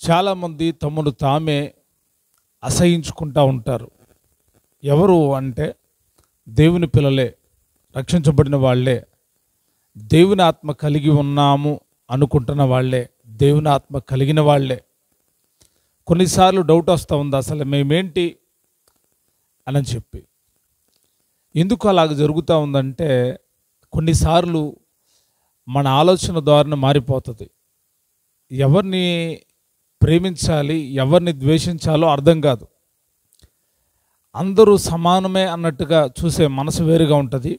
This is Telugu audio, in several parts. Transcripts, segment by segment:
చాలామంది తమను తామే అసహించుకుంటూ ఉంటారు. ఎవరు అంటే దేవుని పిల్లలే, రక్షించబడిన వాళ్ళే, దేవుని ఆత్మ కలిగి ఉన్నాము అనుకుంటున్న వాళ్ళే, దేవుని ఆత్మ కలిగిన వాళ్ళే. కొన్నిసార్లు డౌట్ వస్తూ ఉంది, అసలు మేమేంటి అని చెప్పి. ఎందుకు అలాగ జరుగుతూ ఉందంటే, కొన్నిసార్లు మన ఆలోచన ధోరణి మారిపోతుంది. ఎవరిని ప్రేమించాలి, ఎవరిని ద్వేషించాలో అర్థం కాదు. అందరూ సమానమే అన్నట్టుగా చూసే మనసు వేరుగా ఉంటుంది.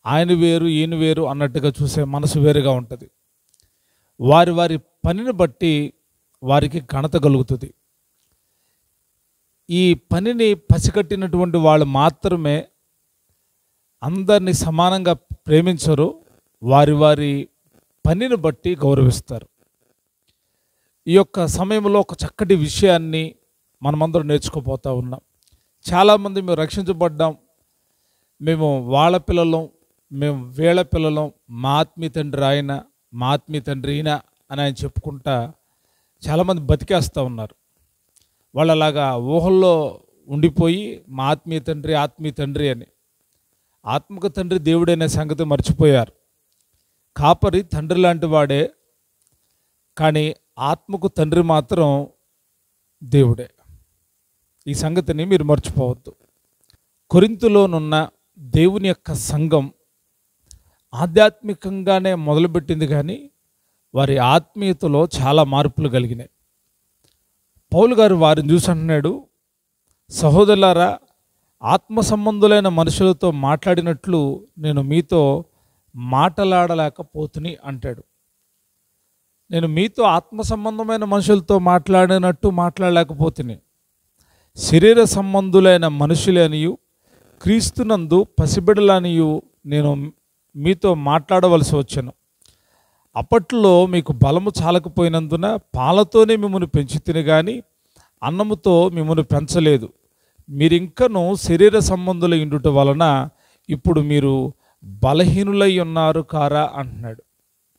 ఆయన వేరు ఈయన వేరు అన్నట్టుగా చూసే మనసు వేరుగా ఉంటుంది. వారి వారి పనిని బట్టి వారికి ఘనత కలుగుతుంది. ఈ పనిని పసిగట్టినటువంటి వాళ్ళు మాత్రమే అందరినీ సమానంగా ప్రేమించరు, వారి వారి పనిని బట్టి గౌరవిస్తారు. ఈ యొక్క సమయంలో ఒక చక్కటి విషయాన్ని మనమందరం నేర్చుకోపోతూ ఉన్నాం. చాలామంది మేము రక్షించబడ్డాం, మేము వాళ్ళ పిల్లలం, మేము వీళ్ళ పిల్లలం, మా ఆత్మీయ తండ్రి ఆయన, మా ఆత్మీయ తండ్రి ఈయన అని ఆయన చెప్పుకుంటా చాలామంది బతికేస్తూ ఉన్నారు. వాళ్ళు అలాగా ఊహల్లో ఉండిపోయి మా ఆత్మీయ తండ్రి అని, ఆత్మక తండ్రి దేవుడైన సంగతి మర్చిపోయారు. కాపరి తండ్రి లాంటి వాడే, కానీ ఆత్మకు తండ్రి మాత్రం దేవుడే. ఈ సంగతిని మీరు మర్చిపోవద్దు. కొరింథులోనున్న దేవుని యొక్క సంఘం ఆధ్యాత్మికంగానే మొదలుపెట్టింది, కానీ వారి ఆత్మీయతలో చాలా మార్పులు కలిగినాయి. పౌలు గారు వారిని చూసి అంటున్నాడు, సహోదరులారా, ఆత్మ సంబంధులైన మనుషులతో మాట్లాడినట్లు నేను మీతో మాట్లాడలేకపోతుని అంటాడు. నేను మీతో ఆత్మ సంబంధమైన మనుషులతో మాట్లాడినట్టు మాట్లాడలేకపోతుని, శరీర సంబంధులైన మనుషులనియు క్రీస్తునందు పసిబిడలనియు నేను మీతో మాట్లాడవలసి వచ్చాను. అప్పట్లో మీకు బలము చాలకపోయినందున పాలతోనే మిమ్మల్ని పెంచితిని, కానీ అన్నముతో మిమ్మల్ని పెంచలేదు. మీరింకను శరీర సంబంధుల ఇండుట వలన ఇప్పుడు మీరు బలహీనులై ఉన్నారు కారా అంటున్నాడు.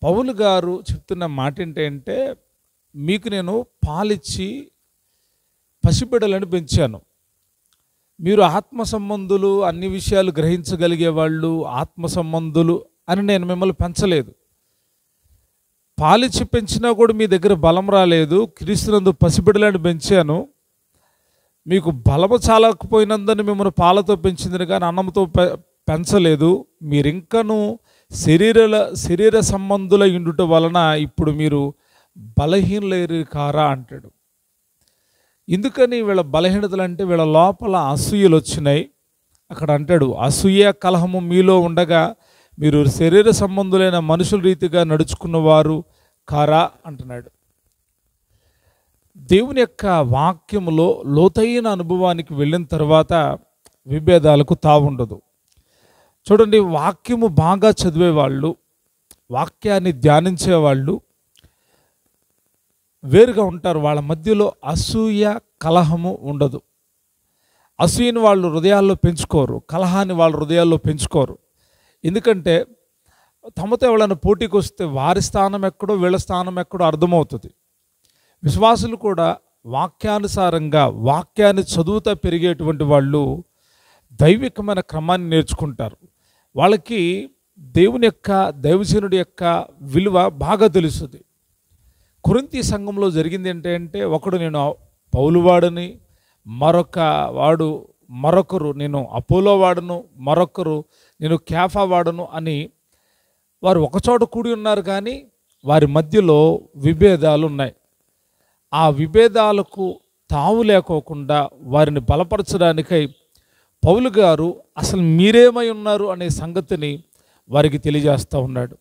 పౌలు గారు చెప్తున్న మాట ఏంటంటే, మీకు నేను పాలిచ్చి పసిబిడ్డలను పెంచాను. మీరు ఆత్మ సంబంధులు, అన్ని విషయాలు గ్రహించగలిగే వాళ్ళు, ఆత్మ సంబంధులు అని నేను మిమ్మల్ని పెంచలేదు. పాలిచ్చి పెంచినా కూడా మీ దగ్గర బలం రాలేదు. క్రీస్తునందు పసిబిడ్డలను పెంచాను. మీకు బలము చాలకపోయినందుని మిమ్మల్ని పాలతో పెంచింది, కానీ అన్నంతో పెంచలేదు. మీరింకను శరీర సంబంధుల ఇండుట వలన ఇప్పుడు మీరు బలహీనులేరు కారా అంటాడు. ఎందుకని వీళ్ళ బలహీనతలు అంటే, వీళ్ళ లోపల అసూయలు వచ్చినాయి. అక్కడ అంటాడు, అసూయ కలహము మీలో ఉండగా మీరు శరీర సంబంధులైన మనుషుల రీతిగా నడుచుకున్నవారు కారా అంటున్నాడు. దేవుని యొక్క వాక్యములో లోతైన అనుభవానికి వెళ్ళిన తర్వాత విభేదాలకు తావుండదు. చూడండి, వాక్యము బాగా చదివేవాళ్ళు, వాక్యాన్ని ధ్యానించేవాళ్ళు వేరుగా ఉంటారు. వాళ్ళ మధ్యలో అసూయ కలహము ఉండదు. అసూయని వాళ్ళు హృదయాల్లో పెంచుకోరు, కలహాన్ని వాళ్ళ హృదయాల్లో పెంచుకోరు. ఎందుకంటే తమతో ఎవరైనా పోటీకి వస్తే వారి స్థానం ఎక్కడో వీళ్ళ స్థానం ఎక్కడో అర్థమవుతుంది. విశ్వాసులు కూడా వాక్యానుసారంగా వాక్యాన్ని చదువుతా పెరిగేటువంటి వాళ్ళు దైవికమైన క్రమాన్ని నేర్చుకుంటారు. వాళ్ళకి దేవుని యొక్క, దైవజనుడి యొక్క విలువ బాగా తెలుస్తుంది. కొరింథీ సంఘంలో జరిగింది ఏంటంటే, ఒకడు నేను పౌలు వాడని, మరొకరు నేను అపోలో వాడను, మరొకరు నేను కేఫా వాడను అని వారు ఒకచోట కూడి ఉన్నారు, కానీ వారి మధ్యలో విభేదాలు ఉన్నాయి. ఆ విభేదాలకు తావు లేకోకుండా వారిని బలపరచడానికై పౌలు గారు అసలు మీరేమై ఉన్నారు అనే సంగతిని వారికి తెలియజేస్తూ ఉన్నాడు.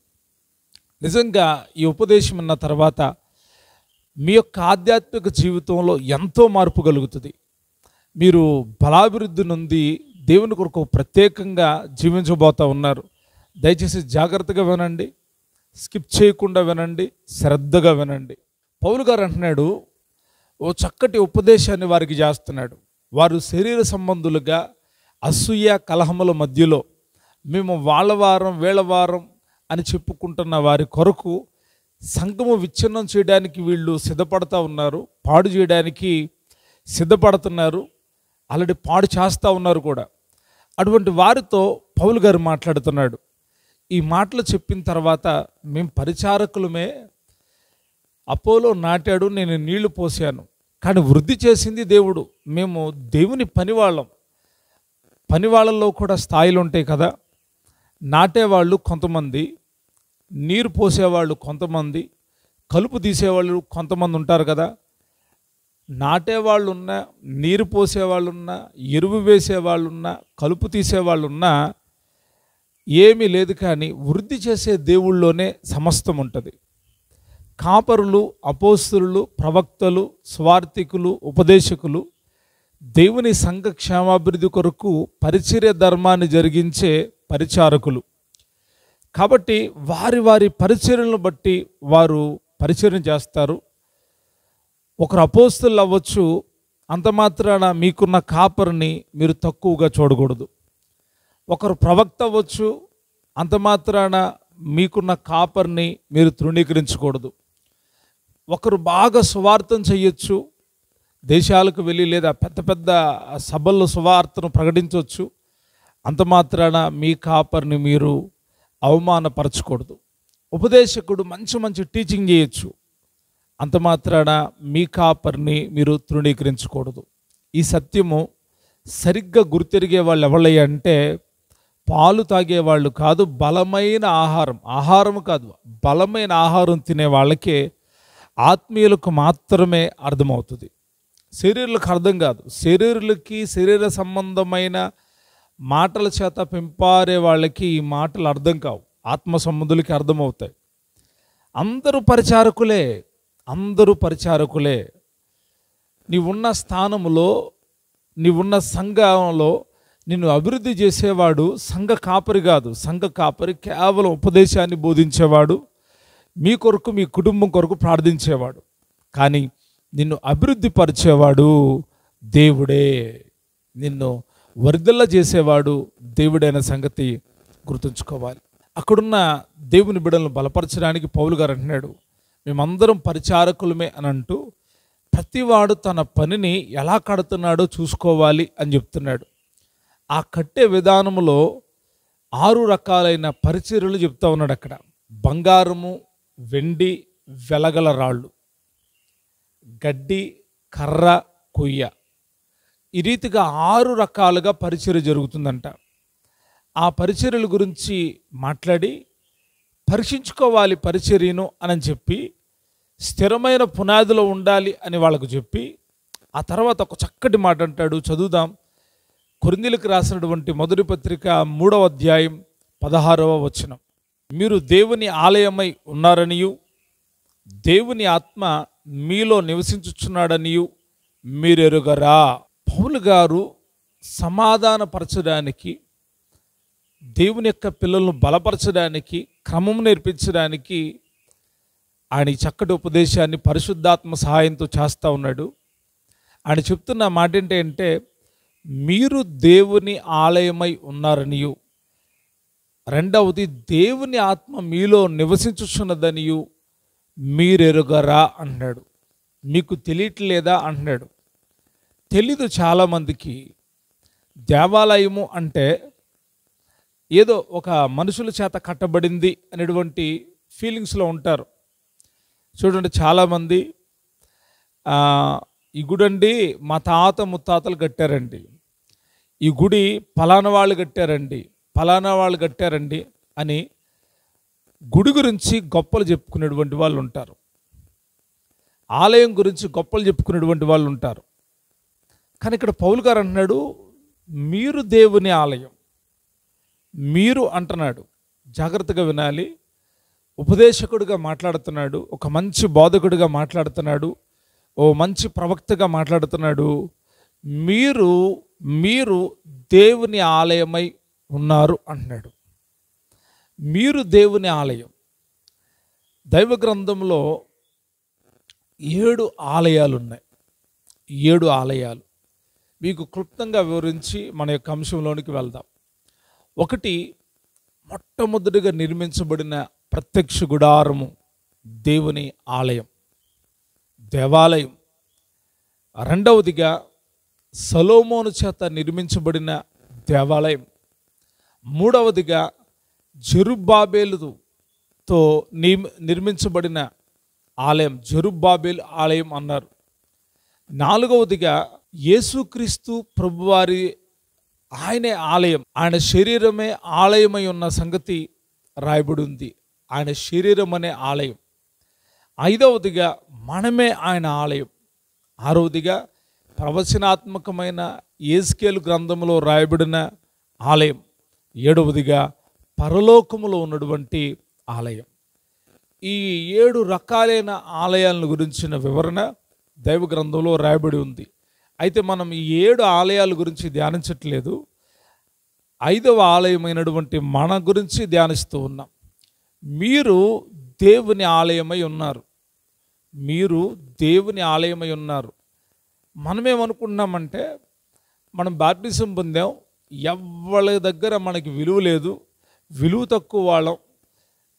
నిజంగా ఈ ఉపదేశం ఉన్న తర్వాత మీ యొక్క ఆధ్యాత్మిక జీవితంలో ఎంతో మార్పు కలుగుతుంది. మీరు బలాభివృద్ధి నుండి దేవుని కొరకు ప్రత్యేకంగా జీవించబోతూ ఉన్నారు. దయచేసి జాగ్రత్తగా వినండి, స్కిప్ చేయకుండా వినండి, శ్రద్ధగా వినండి. పౌలు గారు అంటున్నాడు, ఓ చక్కటి ఉపదేశాన్ని వారికి చేస్తున్నాడు. వారు శరీర సంబంధులుగా అసూయ కలహముల మధ్యలో మేము వాళ్ళ వారం వీళ్ళ వారం అని చెప్పుకుంటున్న వారి కొరకు సంఘము విచ్ఛిన్నం చేయడానికి వీళ్ళు సిద్ధపడతా ఉన్నారు, పాడు చేయడానికి సిద్ధపడుతున్నారు, ఆల్రెడీ పాడు చేస్తూ ఉన్నారు కూడా. అటువంటి వారితో పౌలు గారు మాట్లాడుతున్నాడు. ఈ మాటలు చెప్పిన తర్వాత, మేము పరిచారకులమే, అపోలో నాటాడు, నేను నీళ్లు పోసాను, కానీ వృద్ధి చేసింది దేవుడు. మేము దేవుని పనివాళ్ళం. పనివాళ్ళల్లో కూడా స్థాయిలు ఉంటాయి కదా. నాటేవాళ్ళు కొంతమంది, నీరు పోసేవాళ్ళు కొంతమంది, కలుపు తీసేవాళ్ళు కొంతమంది ఉంటారు కదా. నాటేవాళ్ళు ఉన్నా, నీరు పోసేవాళ్ళు ఉన్నా, ఎరువు వేసేవాళ్ళు ఉన్నా, కలుపు తీసేవాళ్ళు ఉన్నా ఏమీ లేదు, కానీ వృద్ధి చేసే దేవుళ్ళలోనే సమస్తం ఉంటుంది. కాపరులు, అపోస్తలులు, ప్రవక్తలు, స్వార్థికులు, ఉపదేశకులు దేవుని సంఘ క్షేమాభివృద్ధి కొరకు పరిచర్య ధర్మాన్ని జరిగించే పరిచారకులు. కాబట్టి వారి వారి పరిచర్యలను బట్టి వారు పరిచర్య చేస్తారు. ఒకరు అపోస్తలు అవ్వచ్చు, అంత మాత్రాన మీకున్న కాపరిని మీరు తక్కువగా చూడకూడదు. ఒకరు ప్రవక్త అవ్వచ్చు, అంత మాత్రాన మీకున్న కాపరిని మీరు తృణీకరించకూడదు. ఒకరు బాగా సువార్తం చేయొచ్చు, దేశాలకు వెళ్ళి లేదా పెద్ద పెద్ద సభల్లో సువార్తను ప్రకటించవచ్చు, అంత మాత్రాన మీ కాపరిని మీరు అవమానపరచకూడదు. ఉపదేశకుడు మంచి మంచి టీచింగ్ చేయొచ్చు, అంత మాత్రాన మీ కాపరిని మీరు తృణీకరించకూడదు. ఈ సత్యము సరిగ్గా గుర్తెరిగే వాళ్ళు ఎవరయ్యా అంటే, పాలు తాగేవాళ్ళు కాదు, బలమైన ఆహారం కాదు, బలమైన ఆహారం తినే వాళ్ళకే, ఆత్మీయులకు మాత్రమే అర్థమవుతుంది. శరీరులకు అర్థం కాదు. శరీరులకి శరీర సంబంధమైన మాటల చేత పెంపారే వాళ్ళకి ఈ మాటలు అర్థం కావు, ఆత్మ సంబంధులకి అర్థమవుతాయి. అందరూ పరిచారకులే. నీవున్న స్థానములో, నీవున్న సంఘంలో నిన్ను అభివృద్ధి చేసేవాడు సంఘ కాపరి కాదు. సంఘ కాపరి కేవలం ఉపదేశాన్ని బోధించేవాడు, మీ కొరకు మీ కుటుంబం కొరకు ప్రార్థించేవాడు. కానీ నిన్ను అభివృద్ధి పరిచేవాడు దేవుడే, నిన్ను వర్ధిల్ల చేసేవాడు దేవుడైన సంగతి గుర్తుంచుకోవాలి. అక్కడున్న దేవుని బిడ్డలను బలపరచడానికి పౌలు గారు అంటున్నాడు, మేమందరం పరిచారకులమే అని అంటూ, ప్రతివాడు తన పనిని ఎలా కడుతున్నాడో చూసుకోవాలి అని చెప్తున్నాడు. ఆ కట్టే విధానంలో 6 రకాలైన పరిచర్యలు చెప్తా ఉన్నాడు అక్కడ. బంగారము, వెండి, వెలగల రాళ్ళు, గడ్డి, కర్ర, కొయ్య, ఈ రీతిగా 6 రకాలుగా పరిచర్య జరుగుతుందంట. ఆ పరిచర్యల గురించి మాట్లాడి పరీక్షించుకోవాలి పరిచర్యను అని చెప్పి, స్థిరమైన పునాదిలో ఉండాలి అని వాళ్ళకు చెప్పి, ఆ తర్వాత ఒక చక్కటి మాట అంటాడు, చదువుదాం. కొరింథీయులకు రాసినటువంటి మొదటి పత్రిక 3వ అధ్యాయం 16వ వచనం. మీరు దేవుని ఆలయమై ఉన్నారనియు, దేవుని ఆత్మ మీలో నివసించుచున్నాడనియు మీరెరుగరా. పౌలు గారు సమాధానపరచడానికి, దేవుని యొక్క పిల్లలను బలపరచడానికి, క్రమం నేర్పించడానికి ఆయన చక్కటి ఉపదేశాన్ని పరిశుద్ధాత్మ సహాయంతో చేస్తూ ఉన్నాడు. ఆయన చెప్తున్న మాట ఏంటంటే, మీరు దేవుని ఆలయమై ఉన్నారనియు, రెండవది దేవుని ఆత్మ మీలో నివసించుచున్నదనియు మీరెరుగరా అన్నాడు. మీకు తెలియట్లేదా అంటున్నాడు. తెలీదు చాలామందికి. దేవాలయము అంటే ఏదో ఒక మనుషుల చేత కట్టబడింది అనేటువంటి ఫీలింగ్స్లో ఉంటారు. చూడండి, చాలామంది ఈ గుడి అండి మా తాత ముత్తాతలు కట్టారండి, ఈ గుడి ఫలానా వాళ్ళు కట్టారండి, ఫలానా వాళ్ళు కట్టారండి అని గుడి గురించి గొప్పలు చెప్పుకునేటువంటి వాళ్ళు ఉంటారు. ఆలయం గురించి గొప్పలు చెప్పుకునేటువంటి వాళ్ళు ఉంటారు. కానీ ఇక్కడ పౌలు గారు అంటున్నాడు, మీరు దేవుని ఆలయం. మీరు అంటున్నాడు, జాగ్రత్తగా వినాలి. ఉపదేశకుడిగా మాట్లాడుతున్నాడు, ఒక మంచి బోధకుడిగా మాట్లాడుతున్నాడు, ఓ మంచి ప్రవక్తగా మాట్లాడుతున్నాడు. మీరు దేవుని ఆలయమై ఉన్నారు అంటున్నాడు. మీరు దేవుని ఆలయం. దైవ గ్రంథంలో 7 ఆలయాలు ఉన్నాయి. 7 ఆలయాలు మీకు క్లుప్తంగా వివరించి మన యొక్క అంశంలోనికి వెళ్దాం. ఒకటి, మొట్టమొదటిగా నిర్మించబడిన ప్రత్యక్ష గుడారము దేవుని ఆలయం, దేవాలయం. రెండవదిగా సొలొమోను చేత నిర్మించబడిన దేవాలయం. మూడవదిగా జెరుబ్బాబేలుతో నిర్మించబడిన ఆలయం, జెరుబ్బాబేలు ఆలయం అన్నారు. నాలుగవదిగా యేసుక్రీస్తు ప్రభువారి ఆయనే ఆలయం, ఆయన శరీరమే ఆలయమై ఉన్న సంగతి రాయబడి ఉంది. ఆయన శరీరం అనే ఆలయం. ఐదవదిగా మనమే ఆయన ఆలయం. ఆరవదిగా ప్రవచనాత్మకమైన యేస్కేలు గ్రంథంలో రాయబడిన ఆలయం. ఏడవదిగా పరలోకములో ఉన్నటువంటి ఆలయం. ఈ 7 రకాలైన ఆలయాలను గురించిన వివరణ దైవ గ్రంథంలో రాయబడి ఉంది. అయితే మనం ఈ 7 ఆలయాల గురించి ధ్యానించట్లేదు. 5వ ఆలయమైనటువంటి మన గురించి ధ్యానిస్తూ ఉన్నాం. మీరు దేవుని ఆలయమై ఉన్నారు. మీరు దేవుని ఆలయమై ఉన్నారు. మనమేమనుకుంటున్నామంటే, మనం బాప్టిజం పొందాం, ఎవరి దగ్గర మనకి విలువ లేదు, విలువ తక్కువ వాళ్ళం,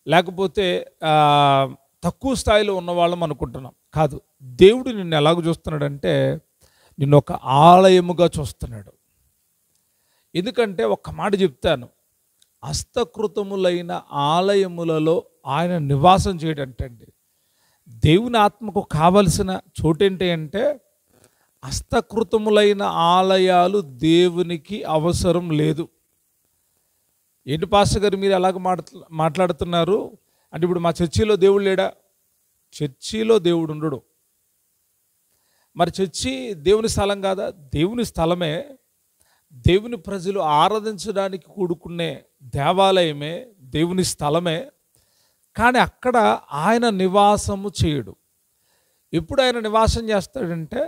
లేకపోతే తక్కువ స్థాయిలో ఉన్నవాళ్ళం అనుకుంటున్నాం. కాదు, దేవుడు నిన్ను ఎలాగ చూస్తున్నాడంటే, నిన్ను ఒక ఆలయముగా చూస్తున్నాడు. ఎందుకంటే ఒక్క మాట చెప్తాను, హస్తకృతములైన ఆలయములలో ఆయన నివాసం చేయడంటండి. దేవుని ఆత్మకు కావలసిన చోటేంటి అంటే, హస్తకృతములైన ఆలయాలు దేవునికి అవసరం లేదు. ఏంటి పాస్టర్ గారు మీరు ఎలాగ మాట్లాడుతున్నారు అంటే, ఇప్పుడు మా చర్చిలో దేవుడు లేడా? చర్చిలో దేవుడు ఉండడు. మరి చర్చి దేవుని స్థలం కాదా? దేవుని స్థలమే. దేవుని ప్రజలు ఆరాధించడానికి కూడుకునే దేవాలయమే, దేవుని స్థలమే. కానీ అక్కడ ఆయన నివాసము చేయడు. ఎప్పుడు ఆయన నివాసం చేస్తాడంటే,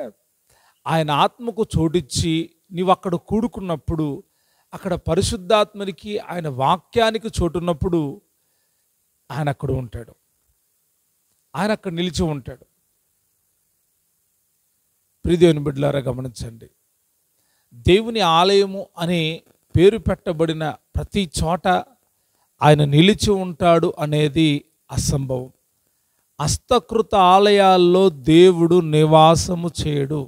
ఆయన ఆత్మకు చోటిచ్చి నీవు అక్కడ కూడుకున్నప్పుడు, అక్కడ పరిశుద్ధాత్మనికి, ఆయన వాక్యానికి చోటున్నప్పుడు ఆయన అక్కడ ఉంటాడు. ఆయన అక్కడ నిలిచి ఉంటాడు. ప్రియదేవుని బిడ్డలారా గమనించండి, దేవుని ఆలయము అని పేరు పెట్టబడిన ప్రతి చోట ఆయన నిలిచి ఉంటాడు అనేది అసంభవం. హస్తకృత ఆలయాల్లో దేవుడు నివాసము చేయడు.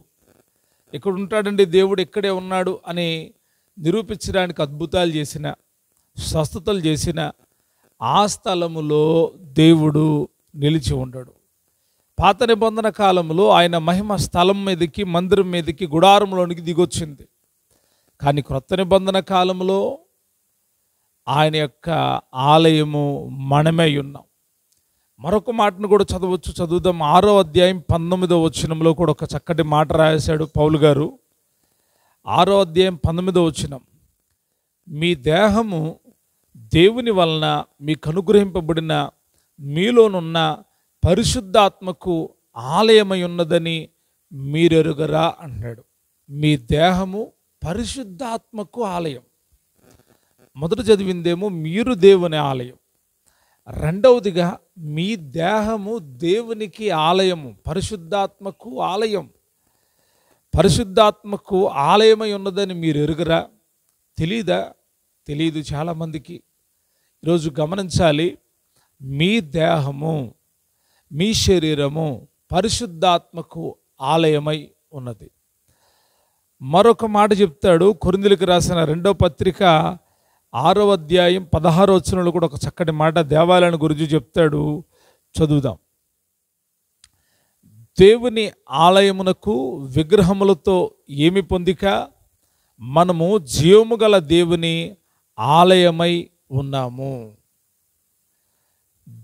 ఇక్కడ ఉంటాడండి దేవుడు, ఇక్కడే ఉన్నాడు అని నిరూపించడానికి అద్భుతాలు చేసిన, స్వస్థతలు చేసిన ఆ స్థలములో దేవుడు నిలిచి ఉండడు. పాత నిబంధన కాలంలో ఆయన మహిమ స్థలం మీదకి, మందిరం మీదకి, గుడారంలోనికి దిగొచ్చింది. కానీ క్రొత్త నిబంధన కాలంలో ఆయన యొక్క ఆలయము మనమే ఉన్నాం. మరొక మాటను కూడా చదువుదాం. 6వ అధ్యాయం 19వ వచనంలో కూడా ఒక చక్కటి మాట రాశాడు పౌలు గారు. 6వ అధ్యాయం 19వ వచనం, మీ దేహము దేవుని వలన మీకు అనుగ్రహింపబడిన మీలోనున్న పరిశుద్ధాత్మకు ఆలయమై ఉన్నదని మీరెరుగరా అన్నాడు. మీ దేహము పరిశుద్ధాత్మకు ఆలయం. మొదట చదివిందేమో మీరు దేవుని ఆలయం. రెండవదిగా మీ దేహము దేవునికి ఆలయము, పరిశుద్ధాత్మకు ఆలయం. పరిశుద్ధాత్మకు ఆలయమై ఉన్నదని మీరు ఎరుగరా? తెలీదా? తెలియదు చాలామందికి. ఈరోజు గమనించాలి, మీ దేహము, మీ శరీరము పరిశుద్ధాత్మకు ఆలయమై ఉన్నది. మరొక మాట చెప్తాడు, కొరింథీయులకు రాసిన 2వ పత్రిక 6వ అధ్యాయం 16వ వచనంలో కూడా ఒక చక్కటి మాట దేవాలయం గురించి చెప్తాడు. చదువుదాం. దేవుని ఆలయమునకు విగ్రహములతో ఏమి పొందిక? మనము జీవము గల దేవుని ఆలయమై ఉన్నాము.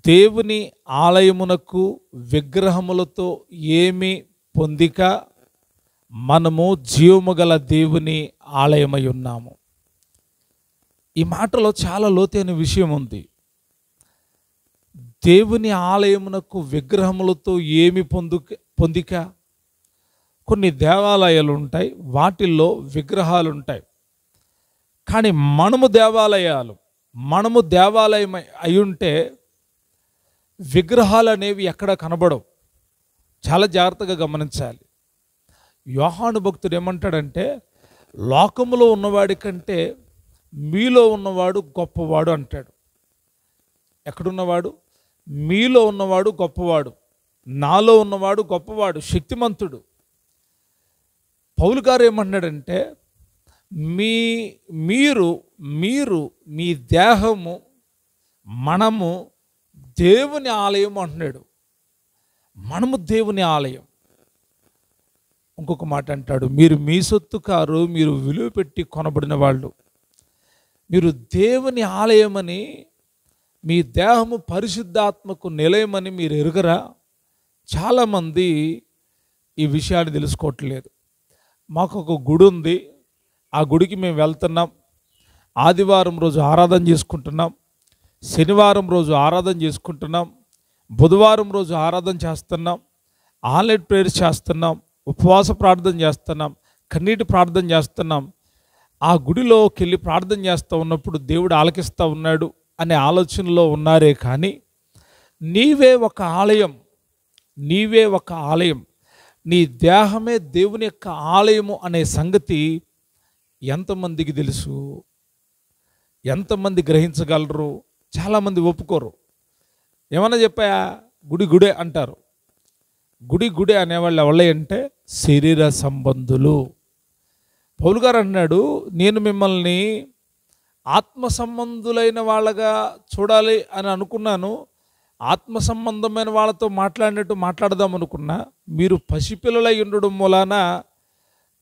దేవుని ఆలయమునకు విగ్రహములతో ఏమి పొందిక? మనము జీవము గల దేవుని ఆలయమై ఉన్నాము. ఈ మాటలో చాలా లోతైన విషయం ఉంది. దేవుని ఆలయమునకు విగ్రహములతో ఏమి పొందిక? కొన్ని దేవాలయాలు ఉంటాయి, వాటిల్లో విగ్రహాలు ఉంటాయి. కానీ మనము దేవాలయం అయి ఉంటే విగ్రహాలు అనేవి ఎక్కడ కనబడవు. చాలా జాగ్రత్తగా గమనించాలి. యోహాను భక్తుడు ఏమంటాడంటే, లోకములో ఉన్నవాడి కంటే మీలో ఉన్నవాడు గొప్పవాడు అంటాడు. ఎక్కడున్నవాడు? మీలో ఉన్నవాడు గొప్పవాడు, నాలో ఉన్నవాడు గొప్పవాడు, శక్తిమంతుడు. పౌలు గారు ఏమన్నాడంటే, మీరు మీరు మీ దేహము, మనము దేవుని ఆలయం అంటున్నాడు. మనము దేవుని ఆలయం. ఇంకొక మాట అంటాడు, మీరు మీ సొత్తు కారు, మీరు విలువ పెట్టి కొనబడిన వాళ్ళు. మీరు దేవుని ఆలయమని, మీ దేహము పరిశుద్ధాత్మకు నిలయమని మీరు ఎరుగరా? చాలామంది ఈ విషయాన్ని తెలుసుకోవట్లేదు. మాకు ఒక గుడి ఉంది, ఆ గుడికి మేము వెళ్తున్నాం, ఆదివారం రోజు ఆరాధన చేసుకుంటున్నాం, శనివారం రోజు ఆరాధన చేసుకుంటున్నాం, బుధవారం రోజు ఆరాధన చేస్తున్నాం, ఆన్లైన్ ప్రేయర్స్ చేస్తున్నాం, ఉపవాస ప్రార్థన చేస్తున్నాం, కన్నీటి ప్రార్థన చేస్తున్నాం. ఆ గుడిలోకి వెళ్ళి ప్రార్థన చేస్తూ ఉన్నప్పుడు దేవుడు ఆలకిస్తూ ఉన్నాడు అనే ఆలోచనలో ఉన్నారే కానీ, నీవే ఒక ఆలయం, నీవే ఒక ఆలయం, నీ దేహమే దేవుని యొక్క ఆలయము అనే సంగతి ఎంతమందికి తెలుసు? ఎంతమంది గ్రహించగలరు? చాలామంది ఒప్పుకోరు. ఏమన్నా చెప్పాయా, గుడి గుడే అంటారు. గుడి గుడే అనేవాళ్ళు ఎవళ్ళే అంటే శరీర సంబంధులు. పౌలు గారు అన్నాడు, నేను మిమ్మల్ని ఆత్మ సంబంధులైన వాళ్ళగా చూడాలి అని అనుకున్నాను, ఆత్మ సంబంధమైన వాళ్ళతో మాట్లాడినట్టు మాట్లాడదాం అనుకున్నా, మీరు పసిపిల్లలై ఉండడం మూలాన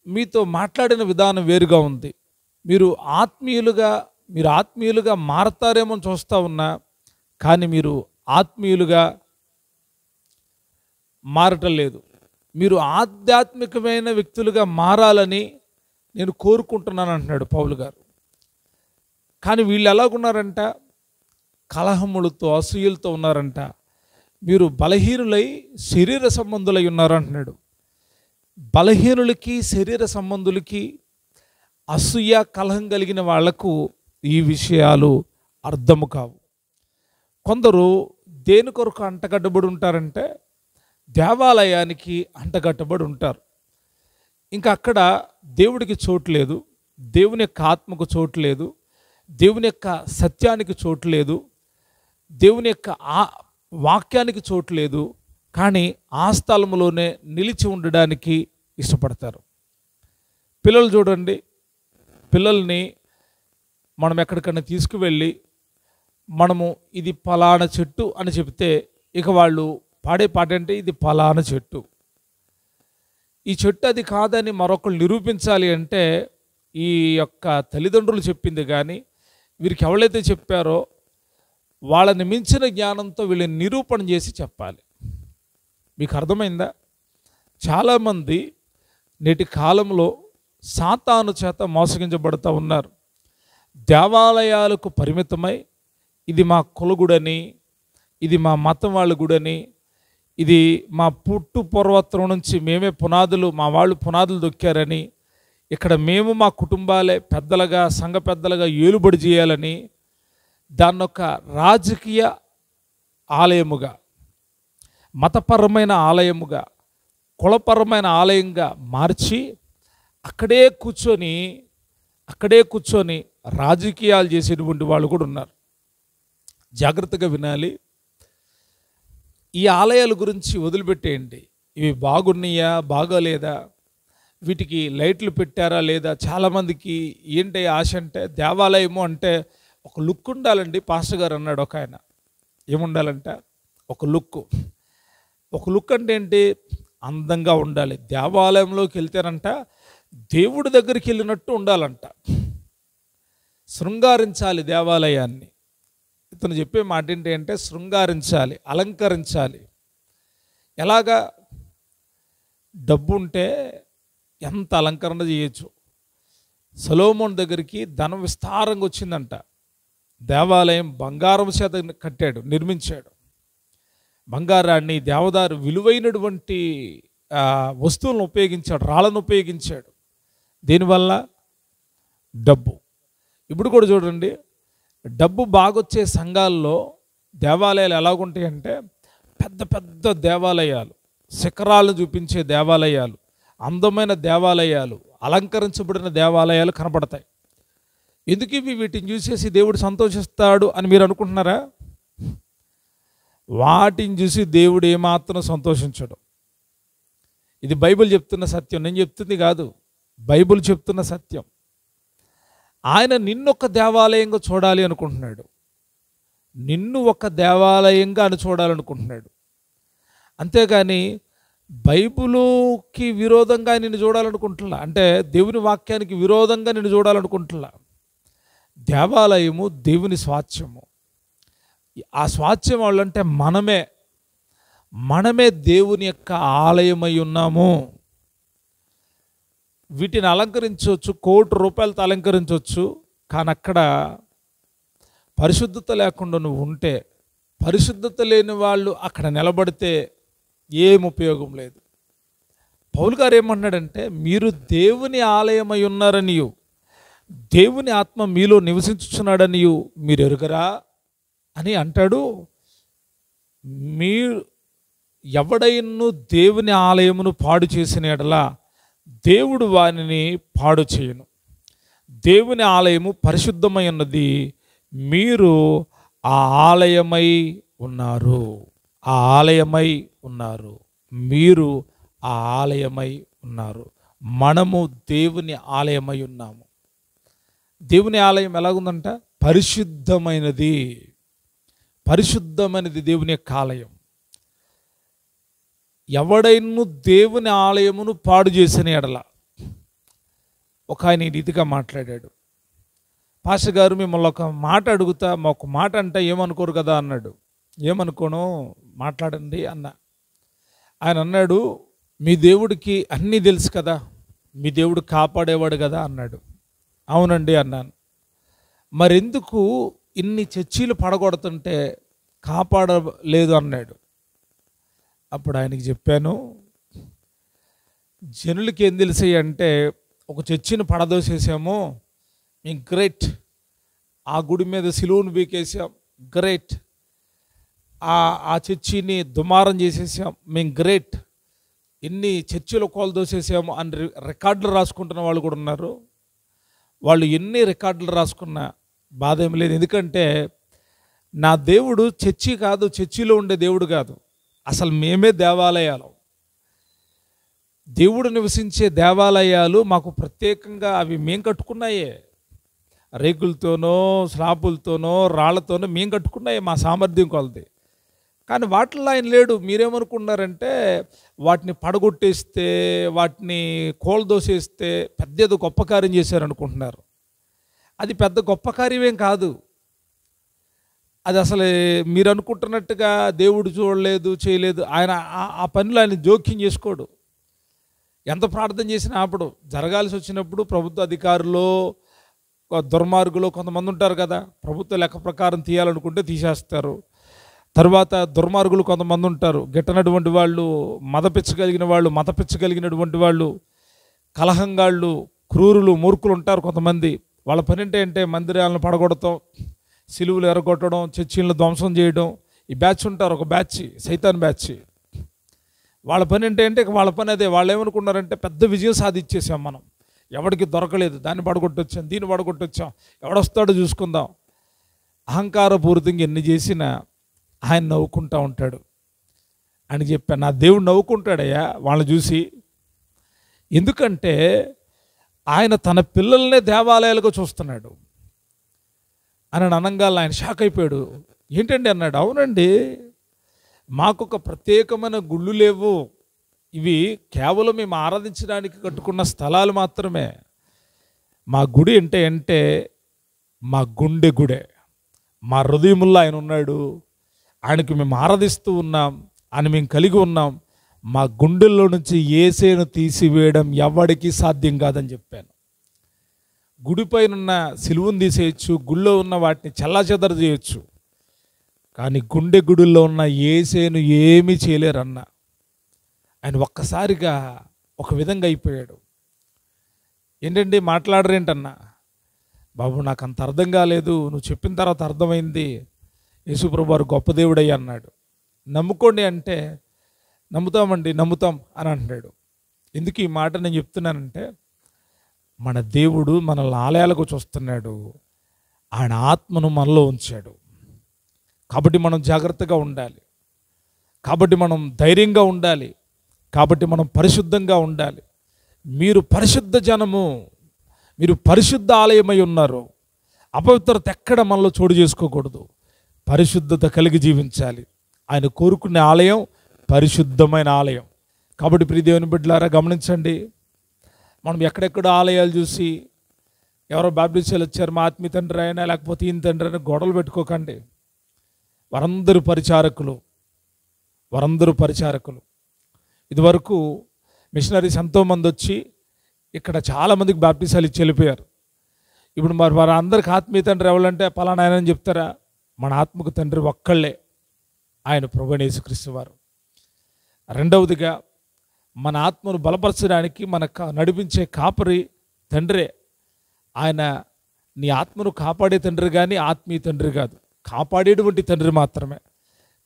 మీతో మాట్లాడిన విధానం వేరుగా ఉంది. మీరు ఆత్మీయులుగా మారతారేమో చూస్తూ ఉన్నా, కానీ మీరు ఆత్మీయులుగా మారటం లేదు. మీరు ఆధ్యాత్మికమైన వ్యక్తులుగా మారాలని నేను కోరుకుంటున్నాను అంటున్నాడు పౌలు గారు. కానీ వీళ్ళు ఎలాగున్నారంట? కలహములతో, అసూయలతో ఉన్నారంట. మీరు బలహీనులై శరీర సంబంధులై ఉన్నారు అంటున్నాడు. బలహీనులకి, శరీర సంబంధులకి, అసూయ కలహం కలిగిన వాళ్లకు ఈ విషయాలు అర్థము కావు. కొందరు దేని కొరకు అంటగడ్డబడి ఉంటారంటే దేవాలయానికి అంటగట్టబడి ఉంటారు. ఇంకా అక్కడ దేవుడికి చోటు లేదు, దేవుని యొక్క ఆత్మకు చోటు లేదు, దేవుని యొక్క సత్యానికి చోటు లేదు, దేవుని యొక్క వాక్యానికి చోటు లేదు. కానీ ఆ స్థలంలోనే నిలిచి ఉండడానికి ఇష్టపడతారు. పిల్లలు చూడండి, పిల్లల్ని మనం ఎక్కడికన్నా తీసుకువెళ్ళి మనము ఇది ఫలానా చెట్టు అని చెప్తే ఇక వాళ్ళు పాడే పాట అంటే ఇది ఫలానా చెట్టు. ఈ చెట్టు అది కాదని మరొకరు నిరూపించాలి అంటే ఈ యొక్క తల్లిదండ్రులు చెప్పింది కానీ వీరికి ఎవరైతే చెప్పారో వాళ్ళని మించిన జ్ఞానంతో వీళ్ళని నిరూపణ చేసి చెప్పాలి. మీకు అర్థమైందా? చాలామంది నేటి కాలంలో సాతాను చేత మోసగించబడుతూ ఉన్నారు. దేవాలయాలకు పరిమితమై ఇది మా కులగుడని, ఇది మా మతం వాళ్ళ గుడని, ఇది మా పుట్టు పూర్వత్రం నుంచి మేమే పునాదులు, మా వాళ్ళు పునాదులు దొక్కారని, ఇక్కడ మేము మా కుటుంబాలే పెద్దలుగా, సంఘ పెద్దలుగా ఏలుబడి చేయాలని దాన్నొక రాజకీయ ఆలయముగా, మతపరమైన ఆలయముగా, కులపరమైన ఆలయంగా మార్చి అక్కడే కూర్చొని రాజకీయాలు చేసేటువంటి వాళ్ళు కూడా ఉన్నారు. జాగ్రత్తగా వినాలి. ఈ ఆలయాల గురించి వదిలిపెట్టేయండి. ఇవి బాగున్నాయా, బాగోలేదా, వీటికి లైట్లు పెట్టారా లేదా? చాలామందికి ఏంటి ఆశ అంటే దేవాలయము అంటే ఒక లుక్ ఉండాలండి. పాస్టర్ గారు అన్నాడు ఒక ఆయన, ఏముండాలంట? ఒక లుక్ అంటే ఏంటి? అందంగా ఉండాలి. దేవాలయంలోకి వెళ్తేనంట దేవుడి దగ్గరికి వెళ్ళినట్టు ఉండాలంట. శృంగారించాలి దేవాలయాన్ని. ఇతను చెప్పే మాట ఏంటి అంటే శృంగారించాలి, అలంకరించాలి. ఎలాగా? డబ్బు ఉంటే ఎంత అలంకరణ చేయొచ్చు. సొలొమోను దగ్గరికి ధనం విస్తారంగా వచ్చిందంట. దేవాలయం బంగారం చేత కట్టాడు, నిర్మించాడు. బంగారాన్ని, దేవదారు విలువైనటువంటి వస్తువులను ఉపయోగించాడు, రాళ్ళను ఉపయోగించాడు. దీనివల్ల డబ్బు. ఇప్పుడు కూడా చూడండి, డబ్బు బాగొచ్చే సంఘాల్లో దేవాలయాలు ఎలాగుంటాయంటే పెద్ద పెద్ద దేవాలయాలు, శిఖరాలను చూపించే దేవాలయాలు, అందమైన దేవాలయాలు, అలంకరించబడిన దేవాలయాలు కనపడతాయి. ఎందుకు వీటిని చూసేసి దేవుడు సంతోషిస్తాడు అని మీరు అనుకుంటున్నారా? వాటిని చూసి దేవుడు ఏమాత్రం సంతోషించడు. ఇది బైబిల్ చెప్తున్న సత్యం, నేను చెప్తుంది కాదు, బైబిల్ చెప్తున్న సత్యం. ఆయన నిన్నొక దేవాలయంగా చూడాలి అనుకుంటున్నాడు, నిన్ను ఒక దేవాలయంగా అని చూడాలనుకుంటున్నాడు. అంతేగాని బైబిలుకి విరోధంగా నిన్ను చూడాలనుకుంటున్నా, అంటే దేవుని వాక్యానికి విరోధంగా నిన్ను చూడాలనుకుంటున్నా. దేవాలయము దేవుని స్వాస్థ్యము. ఆ స్వాస్థ్యం వాళ్ళంటే మనమే దేవుని యొక్క ఆలయమై ఉన్నాము. వీటిని అలంకరించవచ్చు, ₹1,00,00,000 అలంకరించవచ్చు, కానీ అక్కడ పరిశుద్ధత లేకుండా నువ్వు ఉంటే, పరిశుద్ధత లేని వాళ్ళు అక్కడ నిలబడితే ఏం ఉపయోగం లేదు. పౌలు గారు ఏమన్నాడంటే, మీరు దేవుని ఆలయమై ఉన్నారనియు దేవుని ఆత్మ మీలో నివసించుచున్నాడనియు మీరు ఎరుగరా అని అంటాడు. మీరు ఎవడైను దేవుని ఆలయమును పాడు చేసిన ఎడల దేవుడు వానిని పాడు చేయను. దేవుని ఆలయము పరిశుద్ధమై ఉన్నది, మీరు ఆ ఆలయమై ఉన్నారు. ఆ ఆలయమై ఉన్నారు, మీరు ఆ ఆలయమై ఉన్నారు. మనము దేవుని ఆలయమై ఉన్నాము. దేవుని ఆలయం ఎలాగుందంట? పరిశుద్ధమైనది. పరిశుద్ధమైనది దేవుని యొక్క ఆలయం. ఎవడైను దేవుని ఆలయమును పాడు చేసిన ఎడల, ఒక ఆయన ఈ రీతిగా మాట్లాడాడు. పాస్టర్ గారు, మిమ్మల్ని ఒక మాట అడుగుతా, ఒక మాట అంటే ఏమనుకోరు కదా అన్నాడు. ఏమనుకోను, మాట్లాడండి అన్న. ఆయన అన్నాడు, మీ దేవుడికి అన్నీ తెలుసు కదా, మీ దేవుడు కాపాడేవాడు కదా అన్నాడు. అవునండి అన్నాను. మరెందుకు ఇన్ని చర్చీలు పడగొడుతుంటే కాపాడలేదు అన్నాడు. అప్పుడు ఆయనకి చెప్పాను, జనులకి ఏం తెలిసాయి అంటే, ఒక చర్చిని పడదోసేసాము, మేము గ్రేట్. ఆ గుడి మీద సిలువను బీకేసాం, గ్రేట్. ఆ చర్చిని దుమారం చేసేసాం, మేము గ్రేట్. ఎన్ని చర్చిలో కోలు దోసేసాము అని రికార్డులు రాసుకుంటున్న వాళ్ళు కూడా ఉన్నారు. వాళ్ళు ఎన్ని రికార్డులు రాసుకున్నా బాధ ఏమి లేదు. ఎందుకంటే నా దేవుడు చర్చి కాదు, చర్చిలో ఉండే దేవుడు కాదు, అసలు మేమే దేవాలయాలు. దేవుడు నివసించే దేవాలయాలు మాకు ప్రత్యేకంగా అవి మేము కట్టుకున్నాయే. రేకులతోనో స్లాపులతోనో రాళ్లతోనో మేము కట్టుకున్నాయే, మా సామర్థ్యం కొలది. కానీ వాటిల్లో ఆయన లేడు. మీరేమనుకున్నారంటే వాటిని పడగొట్టేస్తే, వాటిని కోల్దోసేస్తే పెద్ద ఏదో గొప్ప కార్యం చేశారనుకుంటున్నారు. అది పెద్ద గొప్ప కార్యమేం కాదు. అది అసలు మీరు అనుకుంటున్నట్టుగా దేవుడు చూడలేదు, చేయలేదు. ఆయన ఆ పనిలో ఆయన జోక్యం చేసుకోడు. ఎంత ప్రార్థన చేసినా ఆపడు. జరగాల్సి వచ్చినప్పుడు ప్రభుత్వ అధికారులు, దుర్మార్గులు కొంతమంది ఉంటారు కదా, ప్రభుత్వ లెక్క ప్రకారం తీయాలనుకుంటే తీసేస్తారు. తర్వాత దుర్మార్గులు కొంతమంది ఉంటారు, గిట్టనటువంటి వాళ్ళు, మతపిచ్చగలిగిన వాళ్ళు, మతపిచ్చగలిగినటువంటి వాళ్ళు, కలహంగాళ్ళు, క్రూరులు, మూర్ఖులు ఉంటారు కొంతమంది. వాళ్ళ పని ఏంటంటే మందిరాలను పడగొడతాం, సిలువులు ఎరగొట్టడం, చర్చిలను ధ్వంసం చేయడం. ఈ బ్యాచ్ ఉంటారు, ఒక బ్యాచ్, సైతాన్ బ్యాచ్. వాళ్ళ పని ఏంటంటే వాళ్ళ పని అదే. వాళ్ళు ఏమనుకున్నారంటే పెద్ద విజయం సాధించేసాం మనం, ఎవరికి దొరకలేదు, దాన్ని పడగొట్టొచ్చాం, దీన్ని పడగొట్టొచ్చాం, ఎవడొస్తాడో చూసుకుందాం. అహంకారపూరితంగా ఎన్ని చేసినా ఆయన నవ్వుకుంటూ ఉంటాడు. అని చెప్పాను, నా దేవుడు నవ్వుకుంటాడయ్యా వాళ్ళని చూసి. ఎందుకంటే ఆయన తన పిల్లల్నే దేవాలయాలుగా చూస్తున్నాడు అని అనంగాల ఆయన షాక్ అయిపోయాడు. ఏంటండి అన్నాడు. అవునండి, మాకొక ప్రత్యేకమైన గుళ్ళు లేవు, ఇవి కేవలం మేము ఆరాధించడానికి కట్టుకున్న స్థలాలు మాత్రమే. మా గుడి అంటే మా గుండె గుడే, మా హృదయముల్లో ఆయన ఉన్నాడు, ఆయనకు మేము ఆరాధిస్తూ ఉన్నాం, ఆయన మేము కలిగి ఉన్నాం. మా గుండెల్లో నుంచి యేసేను తీసివేయడం ఎవడికి సాధ్యం కాదని చెప్పాను. గుడిపైన ఉన్న సిలువను తీసేయచ్చు, గుళ్ళో ఉన్న వాటిని చెల్లాచెదరు చేయొచ్చు, కానీ గుండె గుడిలో ఉన్న యేసేను ఏమీ చేయలేరన్న. ఆయన ఒక్కసారిగా ఒక విధంగా అయిపోయాడు. ఏంటండి మాట్లాడరేంటన్నా? బాబు నాకు అంత అర్థం కాలేదు, నువ్వు చెప్పిన తర్వాత అర్థమైంది, యేసుప్రభు వారు గొప్ప దేవుడయ్యా అన్నాడు. నమ్ముకోండి అంటే నమ్ముతామండి, నమ్ముతాం అని అంటున్నాడు. ఎందుకు ఈ మాట నేను చెప్తున్నానంటే, మన దేవుడు మనల్ని ఆలయాలకు చూస్తున్నాడు, ఆయన ఆత్మను మనలో ఉంచాడు. కాబట్టి మనం జాగ్రత్తగా ఉండాలి. కాబట్టి మనం ధైర్యంగా ఉండాలి. కాబట్టి మనం పరిశుద్ధంగా ఉండాలి. మీరు పరిశుద్ధ జనము, మీరు పరిశుద్ధ ఆలయమై ఉన్నారు. అపవిత్రత ఎక్కడ మనలో చోటు చేసుకోకూడదు. పరిశుద్ధత కలిగి జీవించాలి. ఆయన కోరుకునే ఆలయం పరిశుద్ధమైన ఆలయం. కాబట్టి ప్రియ దేవుని బిడ్డలారా గమనించండి, మనం ఎక్కడెక్కడ ఆలయాలు చూసి ఎవరో బాప్టిస్టులు వచ్చారు, మా ఆత్మీయ తండ్రి అయినా లేకపోతే ఈయన తండ్రి అయినా గొడవలు పెట్టుకోకండి. వారందరూ పరిచారకులు. ఇదివరకు మిషనరీస్ ఎంతోమంది వచ్చి ఇక్కడ చాలామందికి బాప్టిసాలు ఇచ్చి వెళ్ళిపోయారు. ఇప్పుడు మరి వారందరికి ఆత్మీయ తండ్రి ఎవరంటే పలానా ఆయన అని చెప్తారా? మన ఆత్మకు తండ్రి ఒక్కళ్ళే, ఆయన ప్రభువైన యేసుక్రీస్తు వారు. రెండవదిగా మన ఆత్మను బలపరచడానికి నడిపించే కాపరి తండ్రే. ఆయన నీ ఆత్మను కాపాడే తండ్రి కానీ ఆత్మీయ తండ్రి కాదు, కాపాడేటువంటి తండ్రి మాత్రమే.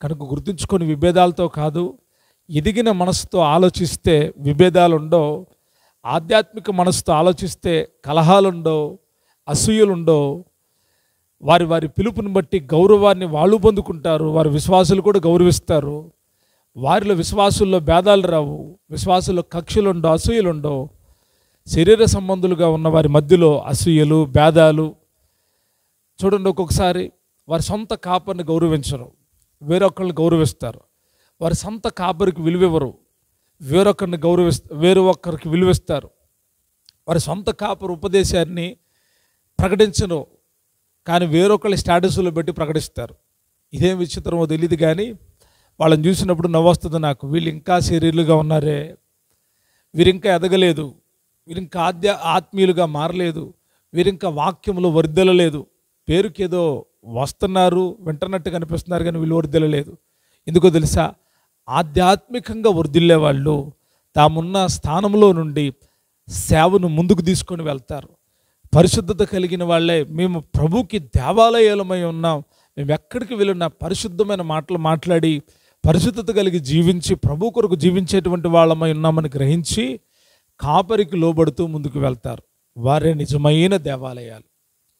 కనుక గుర్తుంచుకొని విభేదాలతో కాదు, ఎదిగిన మనసుతో ఆలోచిస్తే విభేదాలుండవు. ఆధ్యాత్మిక మనసుతో ఆలోచిస్తే కలహాలుండవు, అసూయలుండవు. వారి పిలుపుని బట్టి గౌరవాన్ని వాళ్ళు పొందుకుంటారు. వారి విశ్వాసులు కూడా గౌరవిస్తారు. వారిలో విశ్వాసుల్లో భేదాలు రావు, విశ్వాసుల్లో కక్షలుండవు, అసూయలుండవు. శరీర సంబంధులుగా ఉన్న వారి మధ్యలో అసూయలు, భేదాలు. చూడండి, ఒక్కొక్కసారి వారి సొంత కాపరిని గౌరవించరు, వేరొకరిని గౌరవిస్తారు. వారి సొంత కాపరికి విలువివ్వరు, వేరొకరికి విలువిస్తారు. వారి సొంత కాపరి ఉపదేశాన్ని ప్రకటించరు, కానీ వేరొకరి స్టేటస్లో పెట్టి ప్రకటిస్తారు. ఇదేం విచిత్రమో తెలియదు, కానీ వాళ్ళని చూసినప్పుడు నవ్వొస్తుంది నాకు. వీళ్ళు ఇంకా శరీరులుగా ఉన్నారే, వీరింకా ఎదగలేదు, వీరింకా ఆత్మీయులుగా మారలేదు, వీరింకా వాక్యంలో వర్ధిల్లలేదు. పేరుకేదో వస్తున్నారు, వింటున్నట్టు కనిపిస్తున్నారు, కానీ వీళ్ళు వర్ధిల్లలేదు. ఎందుకో తెలుసా? ఆధ్యాత్మికంగా వర్ధిల్లే వాళ్ళు తామున్న స్థానంలో నుండి సేవను ముందుకు తీసుకొని వెళ్తారు. పరిశుద్ధత కలిగిన వాళ్ళే, మేము ప్రభుకి దేవాలయాలమై ఉన్నాం, మేము ఎక్కడికి వెళ్ళినా పరిశుద్ధమైన మాటలు మాట్లాడి పరిశుద్ధత కలిగి జీవించి ప్రభు కొరకు జీవించేటువంటి వాళ్ళమై ఉన్నామని గ్రహించి కాపరికి లోబడుతూ ముందుకు వెళ్తారు. వారే నిజమైన దేవాలయాలు.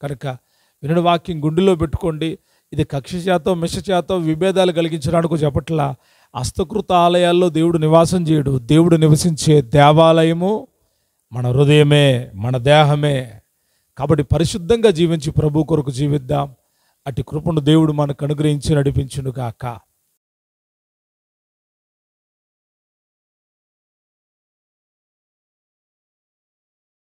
కనుక వినని వాక్యం గుండెలో పెట్టుకోండి. ఇది కక్ష చేతో మిష చేతో విభేదాలు కలిగించడానికి చెప్పట్లా. హస్తకృత ఆలయాల్లో దేవుడు నివాసం చేయడు. దేవుడు నివసించే దేవాలయము మన హృదయమే, మన దేహమే. కాబట్టి పరిశుద్ధంగా జీవించి ప్రభు కొరకు జీవిద్దాం. అటు కృపను దేవుడు మనకు అనుగ్రహించి నడిపించును గాక.